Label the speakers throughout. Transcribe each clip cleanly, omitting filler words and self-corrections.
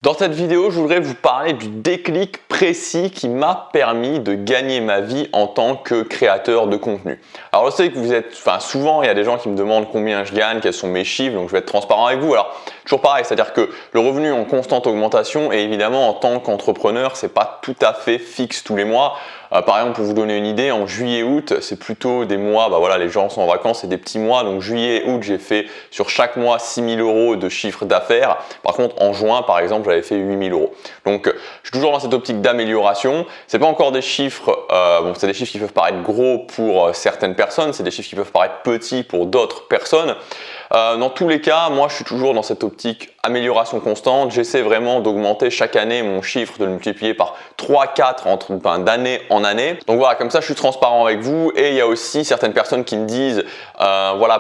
Speaker 1: Dans cette vidéo, je voudrais vous parler du déclic précis qui m'a permis de gagner ma vie en tant que créateur de contenu. Alors je sais que vous êtes, souvent il y a des gens qui me demandent combien je gagne, quels sont mes chiffres, donc je vais être transparent avec vous. Alors toujours pareil, c'est-à-dire que le revenu est en constante augmentation et évidemment en tant qu'entrepreneur, c'est pas tout à fait fixe tous les mois. Par exemple, pour vous donner une idée, en juillet-août, c'est plutôt des mois, les gens sont en vacances, c'est des petits mois. Donc juillet-août, j'ai fait sur chaque mois 6 000 € de chiffre d'affaires. Par contre, en juin, par exemple, j'avais fait 8 000 €. Donc, je suis toujours dans cette optique d'amélioration. C'est pas encore des chiffres, c'est des chiffres qui peuvent paraître gros pour certaines personnes, c'est des chiffres qui peuvent paraître petits pour d'autres personnes. Dans tous les cas, moi je suis toujours dans cette optique amélioration constante. J'essaie vraiment d'augmenter chaque année mon chiffre, de le multiplier par 3-4 d'année en année. Donc voilà, comme ça je suis transparent avec vous. Et il y a aussi certaines personnes qui me disent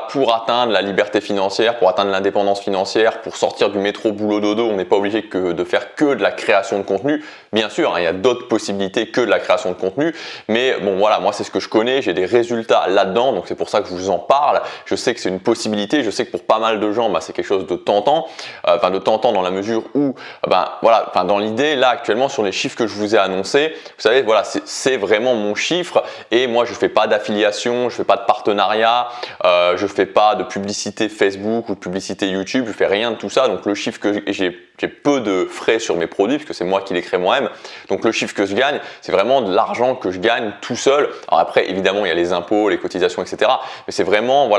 Speaker 1: pour atteindre la liberté financière, pour atteindre l'indépendance financière, pour sortir du métro boulot dodo, on n'est pas obligé de faire que de la création de contenu. Bien sûr, il y a d'autres possibilités que de la création de contenu, mais bon voilà, moi c'est ce que je connais, j'ai des résultats là-dedans, donc c'est pour ça que je vous en parle. Je sais que c'est une possibilité, je sais que pour pas mal de gens, c'est quelque chose de tentant, dans la mesure où, dans l'idée, là actuellement sur les chiffres que je vous ai annoncés, vous savez, voilà, c'est vraiment mon chiffre et moi je fais pas d'affiliation, je fais pas de partenariat, je fais pas de publicité Facebook ou de publicité YouTube, je fais rien de tout ça, donc le chiffre que j'ai peu de frais sur mes produits puisque c'est moi qui les crée moi-même. Donc le chiffre que je gagne, c'est vraiment de l'argent que je gagne tout seul. Alors après, évidemment, il y a les impôts, les cotisations, etc. Mais c'est vraiment,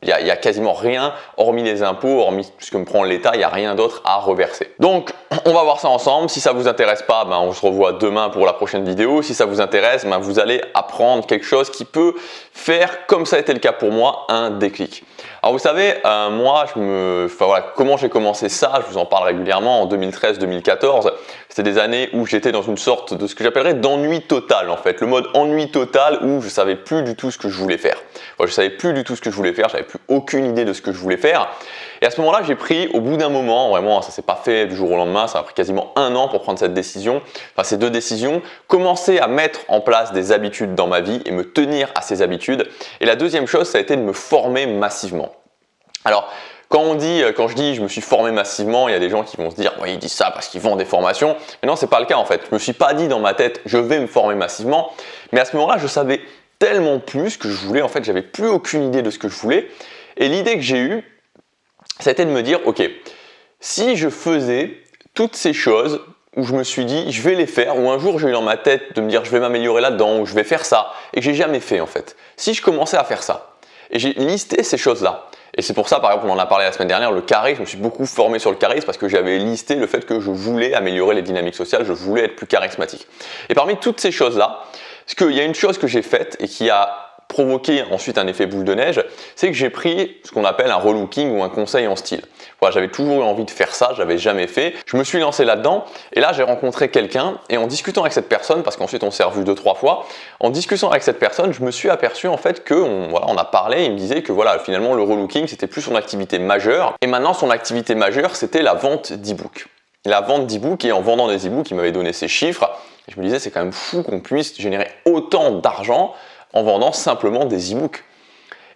Speaker 1: il y a quasiment rien, hormis les impôts, hormis ce que me prend l'État, il n'y a rien d'autre à reverser. Donc, on va voir ça ensemble. Si ça vous intéresse pas, on se revoit demain pour la prochaine vidéo. Si ça vous intéresse, vous allez apprendre quelque chose qui peut faire, comme ça a été le cas pour moi, un déclic. Alors vous savez, comment j'ai commencé ça, je vous en parle régulièrement en 2013-2014. C'était des années où j'étais dans une sorte de ce que j'appellerais d'ennui total en fait. Le mode ennui total où je savais plus du tout ce que je voulais faire. Je savais plus du tout ce que je voulais faire, j'avais plus aucune idée de ce que je voulais faire. Et à ce moment-là, j'ai pris au bout d'un moment, vraiment, ça s'est pas fait du jour au lendemain, ça a pris quasiment 1 an pour prendre cette décision, ces 2 décisions, commencer à mettre en place des habitudes dans ma vie et me tenir à ces habitudes. Et la deuxième chose, ça a été de me former massivement. Alors, quand je dis je me suis formé massivement, il y a des gens qui vont se dire oui, ils disent ça parce qu'ils vendent des formations. Mais non, c'est pas le cas en fait. Je me suis pas dit dans ma tête je vais me former massivement, mais à ce moment-là, je savais tellement plus ce que je voulais. En fait, j'avais plus aucune idée de ce que je voulais. Et l'idée que j'ai eue, c'était de me dire ok, si je faisais toutes ces choses où je me suis dit je vais les faire, ou un jour j'ai eu dans ma tête de me dire je vais m'améliorer là-dedans, ou je vais faire ça, et que j'ai jamais fait en fait. Si je commençais à faire ça, et j'ai listé ces choses-là, et c'est pour ça, par exemple, on en a parlé la semaine dernière, le charisme, je me suis beaucoup formé sur le charisme parce que j'avais listé le fait que je voulais améliorer les dynamiques sociales, je voulais être plus charismatique. Et parmi toutes ces choses-là, il y a une chose que j'ai faite et qui a provoqué ensuite un effet boule de neige, c'est que j'ai pris ce qu'on appelle un relooking ou un conseil en style. Voilà, j'avais toujours eu envie de faire ça, je l'avais jamais fait. Je me suis lancé là-dedans et là j'ai rencontré quelqu'un et en discutant avec cette personne, parce qu'ensuite on s'est revu 2-3 fois, en discutant avec cette personne, je me suis aperçu en fait on a parlé, il me disait que finalement le relooking c'était plus son activité majeure et maintenant son activité majeure c'était la vente d'e-book. La vente d'e-book, et en vendant des e-books, il m'avait donné ces chiffres et je me disais c'est quand même fou qu'on puisse générer autant d'argent en vendant simplement des e-books.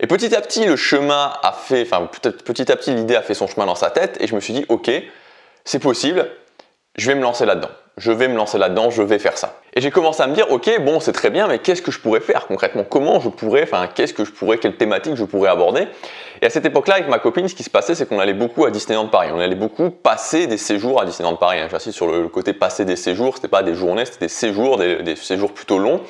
Speaker 1: Et petit à petit, le chemin a fait, petit à petit, l'idée a fait son chemin dans sa tête et je me suis dit, ok, c'est possible, je vais me lancer là-dedans. Je vais me lancer là-dedans, je vais faire ça. Et j'ai commencé à me dire, ok, bon, c'est très bien, mais qu'est-ce que je pourrais faire concrètement? Quelle thématique je pourrais aborder? Et à cette époque-là, avec ma copine, ce qui se passait, c'est qu'on allait beaucoup à Disneyland Paris. On allait beaucoup passer des séjours à Disneyland Paris. J'insiste sur le côté passer des séjours, c'était pas des journées, c'était des séjours, des séjours plutôt longs.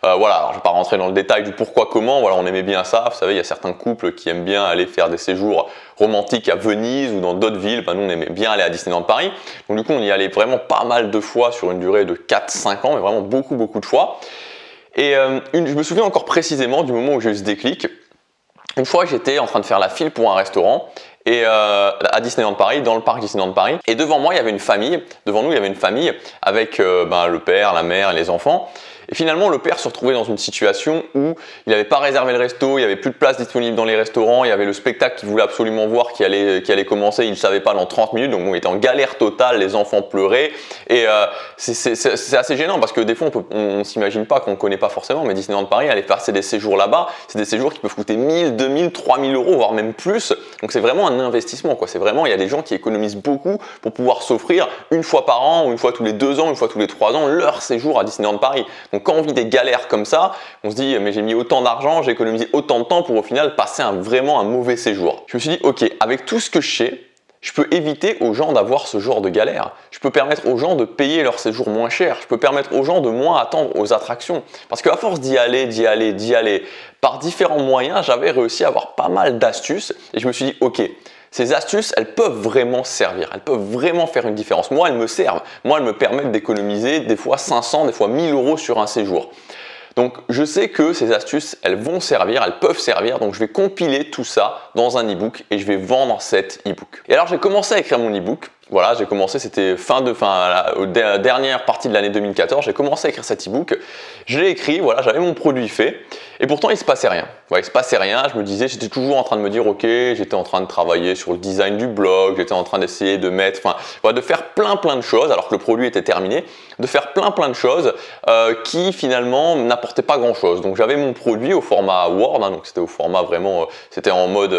Speaker 1: Alors je vais pas rentrer dans le détail du pourquoi, comment, on aimait bien ça. Vous savez, il y a certains couples qui aiment bien aller faire des séjours romantiques à Venise ou dans d'autres villes. Nous, on aimait bien aller à Disneyland Paris. Donc du coup, on y allait vraiment pas mal de fois sur une durée de 4-5 ans, mais vraiment beaucoup de fois. Et je me souviens encore précisément du moment où j'ai eu ce déclic. Une fois, j'étais en train de faire la file pour un restaurant et à Disneyland Paris, dans le parc Disneyland Paris. Et devant moi, il y avait une famille. Devant nous, il y avait une famille avec le père, la mère et les enfants. Et finalement, le père se retrouvait dans une situation où il n'avait pas réservé le resto, il n'y avait plus de place disponible dans les restaurants, il y avait le spectacle qu'il voulait absolument voir qui allait commencer, il ne savait pas dans 30 minutes, donc on était en galère totale, les enfants pleuraient. Et c'est assez gênant parce que des fois, on ne s'imagine pas, qu'on ne connaît pas forcément, mais Disneyland Paris, aller passer des séjours là-bas, c'est des séjours qui peuvent coûter 1000, 2000, 3000 euros, voire même plus. Donc c'est vraiment un investissement, quoi. C'est vraiment, il y a des gens qui économisent beaucoup pour pouvoir s'offrir une fois par an, ou une fois tous les 2 ans, une fois tous les 3 ans, leur séjour à Disneyland Paris. Donc quand on vit des galères comme ça, on se dit, mais j'ai mis autant d'argent, j'ai économisé autant de temps pour au final passer vraiment un mauvais séjour. Je me suis dit, ok, avec tout ce que je sais, je peux éviter aux gens d'avoir ce genre de galère. Je peux permettre aux gens de payer leur séjour moins cher. Je peux permettre aux gens de moins attendre aux attractions. Parce qu'à force d'y aller, par différents moyens, j'avais réussi à avoir pas mal d'astuces. Et je me suis dit, ok, ces astuces, elles peuvent vraiment servir. Elles peuvent vraiment faire une différence. Moi, elles me servent. Moi, elles me permettent d'économiser des fois 500, des fois 1000 euros sur un séjour. Donc je sais que ces astuces, elles vont servir, elles peuvent servir, donc je vais compiler tout ça dans un e-book et je vais vendre cet e-book. Et alors j'ai commencé à écrire mon e-book. Voilà, j'ai commencé, c'était dernière partie de l'année 2014, j'ai commencé à écrire cet e-book. Je l'ai écrit, voilà, j'avais mon produit fait. Et pourtant, il se passait rien. Ouais, il se passait rien. Je me disais, j'étais toujours en train de me dire, ok, j'étais en train de travailler sur le design du blog, j'étais en train d'essayer de mettre, de faire plein de choses, alors que le produit était terminé, de faire plein de choses qui finalement n'apportaient pas grand chose. Donc j'avais mon produit au format Word, donc c'était au format vraiment, c'était en mode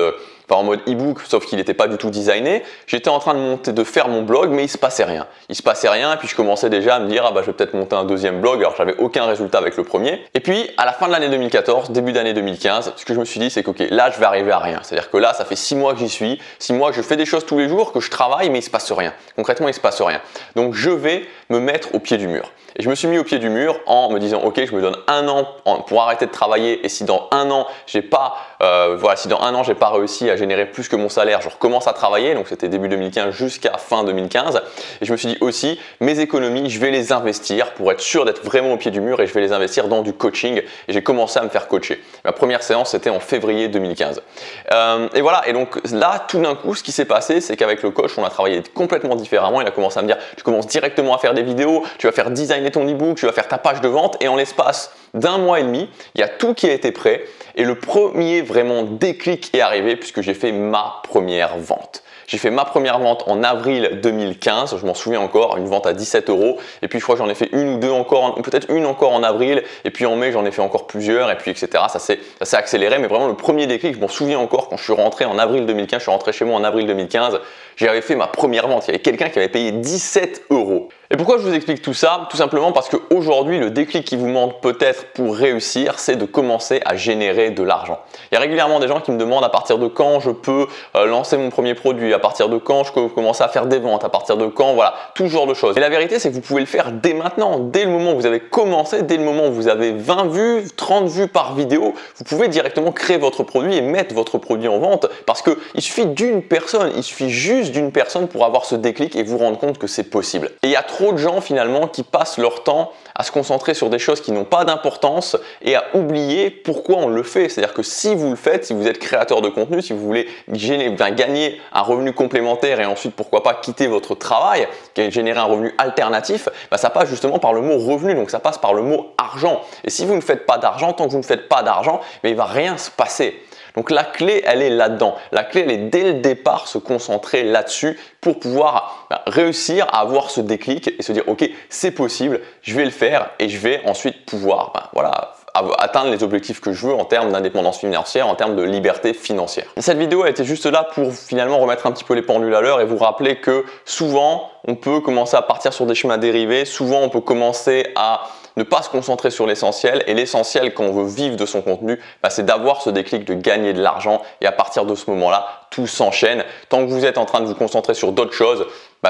Speaker 1: e-book, sauf qu'il n'était pas du tout designé. J'étais en train de faire mon blog, mais il se passait rien. Il se passait rien, et puis je commençais déjà à me dire, je vais peut-être monter un deuxième blog, alors j'avais aucun résultat avec le premier. Et puis, à la fin de l'année 2014, début d'année 2015, ce que je me suis dit, c'est que, ok, là, je vais arriver à rien. C'est-à-dire que là, ça fait 6 mois que j'y suis, 6 mois que je fais des choses tous les jours, que je travaille, mais il se passe rien. Concrètement, il se passe rien. Donc, je vais me mettre au pied du mur. Et je me suis mis au pied du mur en me disant, ok, je me donne 1 an pour arrêter de travailler, et si dans 1 an, j'ai pas réussi à générer plus que mon salaire, je recommence à travailler. Donc c'était début 2015 jusqu'à fin 2015. Et je me suis dit aussi, mes économies, je vais les investir pour être sûr d'être vraiment au pied du mur, et je vais les investir dans du coaching. Et j'ai commencé à me faire coacher. Ma première séance, c'était en février 2015. Et voilà. Et donc là, tout d'un coup, ce qui s'est passé, c'est qu'avec le coach, on a travaillé complètement différemment. Il a commencé à me dire, tu commences directement à faire des vidéos, tu vas faire designer ton e-book, tu vas faire ta page de vente, et en l'espace d'1 mois et demi, il y a tout qui a été prêt. Et le premier vraiment déclic est arrivé puisque j'ai fait ma première vente. J'ai fait ma première vente en avril 2015, je m'en souviens encore, une vente à 17 €. Et puis je crois que j'en ai fait une ou deux encore, peut-être une encore en avril. Et puis en mai, j'en ai fait encore plusieurs. Et puis etc. Ça s'est accéléré. Mais vraiment le premier déclic, je m'en souviens encore quand je suis rentré en avril 2015. Je suis rentré chez moi en avril 2015. J'avais fait ma première vente. Il y avait quelqu'un qui avait payé 17 €. Et pourquoi je vous explique tout ça? Tout simplement parce qu'aujourd'hui, le déclic qui vous manque peut-être pour réussir, c'est de commencer à générer de l'argent. Il y a régulièrement des gens qui me demandent à partir de quand je peux lancer mon premier produit, à partir de quand je peux commencer à faire des ventes, à partir de quand, voilà, tout ce genre de choses. Et la vérité, c'est que vous pouvez le faire dès maintenant, dès le moment où vous avez commencé, dès le moment où vous avez 20 vues, 30 vues par vidéo, vous pouvez directement créer votre produit et mettre votre produit en vente parce qu'il suffit d'une personne, il suffit juste d'une personne pour avoir ce déclic et vous rendre compte que c'est possible. Et il y a trop de gens finalement qui passent leur temps à se concentrer sur des choses qui n'ont pas d'importance et à oublier pourquoi on le fait. C'est-à-dire que si vous le faites, si vous êtes créateur de contenu, si vous voulez gagner un revenu complémentaire et ensuite pourquoi pas quitter votre travail, générer un revenu alternatif, ça passe justement par le mot revenu, donc ça passe par le mot argent. Et si vous ne faites pas d'argent, tant que vous ne faites pas d'argent, il ne va rien se passer. Donc la clé, elle est là-dedans. La clé, elle est dès le départ se concentrer là-dessus pour pouvoir réussir à avoir ce déclic et se dire ok, c'est possible, je vais le faire et je vais ensuite pouvoir atteindre les objectifs que je veux en termes d'indépendance financière, en termes de liberté financière. Et cette vidéo a été juste là pour finalement remettre un petit peu les pendules à l'heure et vous rappeler que souvent on peut commencer à partir sur des chemins dérivés, souvent on peut commencer à ne pas se concentrer sur l'essentiel, et l'essentiel quand on veut vivre de son contenu, c'est d'avoir ce déclic de gagner de l'argent, et à partir de ce moment-là, tout s'enchaîne. Tant que vous êtes en train de vous concentrer sur d'autres choses,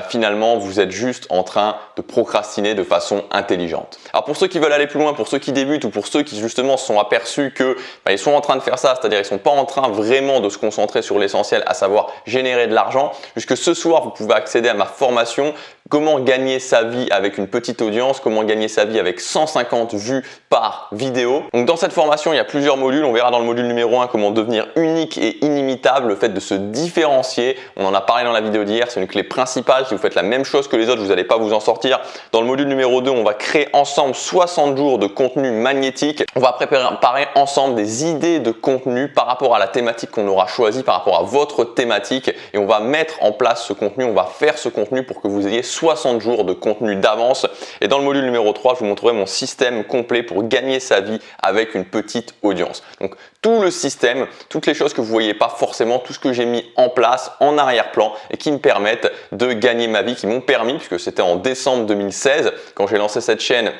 Speaker 1: finalement vous êtes juste en train de procrastiner de façon intelligente. Alors pour ceux qui veulent aller plus loin, pour ceux qui débutent ou pour ceux qui justement se sont aperçus que ils sont en train de faire ça, c'est-à-dire ils sont pas en train vraiment de se concentrer sur l'essentiel, à savoir générer de l'argent, puisque ce soir vous pouvez accéder à ma formation comment gagner sa vie avec une petite audience, comment gagner sa vie avec 150 vues par vidéo. Donc dans cette formation, il y a plusieurs modules. On verra dans le module numéro 1 comment devenir unique et inimitable, le fait de se se différencier. On en a parlé dans la vidéo d'hier, c'est une clé principale. Si vous faites la même chose que les autres, vous n'allez pas vous en sortir. Dans le module numéro 2, on va créer ensemble 60 jours de contenu magnétique. On va préparer ensemble des idées de contenu par rapport à la thématique qu'on aura choisie, par rapport à votre thématique, et on va mettre en place ce contenu, on va faire ce contenu pour que vous ayez 60 jours de contenu d'avance. Et dans le module numéro 3, je vous montrerai mon système complet pour gagner sa vie avec une petite audience. Donc tout le système, toutes les choses que vous ne voyez pas forcément, tout ce que j'ai mis en place en arrière-plan et qui me permettent de gagner ma vie, qui m'ont permis, puisque c'était en décembre 2016 quand j'ai lancé cette chaîne.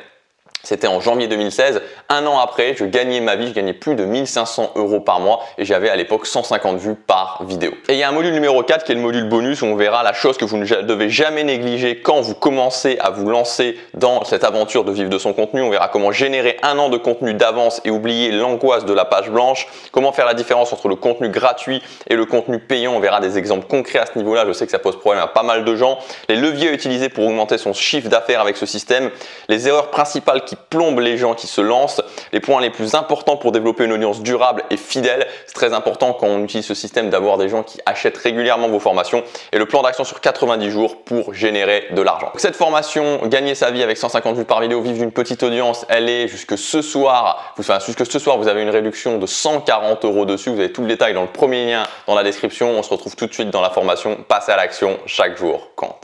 Speaker 1: C'était en janvier 2016, un an après, je gagnais ma vie, je gagnais plus de 1500 € par mois et j'avais à l'époque 150 vues par vidéo. Et il y a un module numéro 4 qui est le module bonus où on verra la chose que vous ne devez jamais négliger quand vous commencez à vous lancer dans cette aventure de vivre de son contenu. On verra comment générer un an de contenu d'avance et oublier l'angoisse de la page blanche, comment faire la différence entre le contenu gratuit et le contenu payant. On verra des exemples concrets à ce niveau-là, je sais que ça pose problème à pas mal de gens. Les leviers à utiliser pour augmenter son chiffre d'affaires avec ce système, les erreurs principales qui plombent les gens qui se lancent, les points les plus importants pour développer une audience durable et fidèle. C'est très important quand on utilise ce système d'avoir des gens qui achètent régulièrement vos formations, et le plan d'action sur 90 jours pour générer de l'argent. Cette formation, gagner sa vie avec 150 vues par vidéo, vivre d'une petite audience, elle est jusque ce soir. Vous avez une réduction de 140 € dessus. Vous avez tout le détail dans le premier lien dans la description. On se retrouve tout de suite dans la formation. Passez à l'action, chaque jour compte.